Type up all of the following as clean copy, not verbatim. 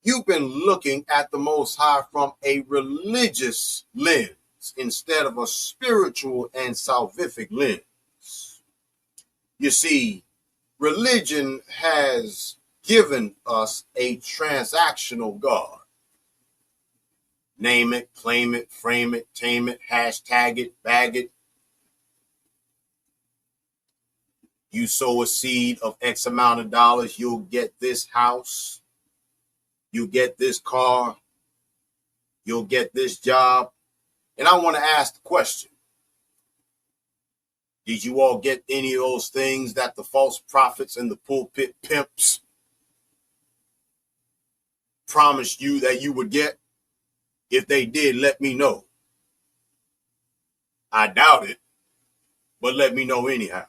You've been looking at the Most High from a religious lens instead of a spiritual and salvific lens. You see, religion has given us a transactional God. Name it, claim it, frame it, tame it, hashtag it, bag it. You sow a seed of X amount of dollars, you'll get this house, you'll get this car, you'll get this job. And I want to ask the question, did you all get any of those things that the false prophets and the pulpit pimps promised you that you would get? If they did, let me know. I doubt it, but let me know anyhow.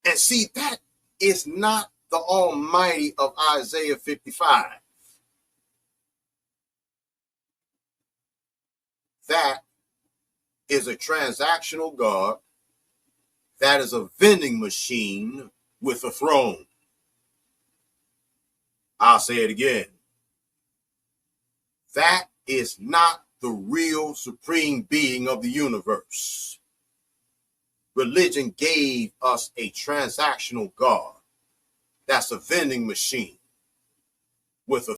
And see, that is not the Almighty of Isaiah 55. That is a transactional God. That is a vending machine with a throne. I'll say it again. That is not the real supreme being of the universe. Religion gave us a transactional God. That's a vending machine with a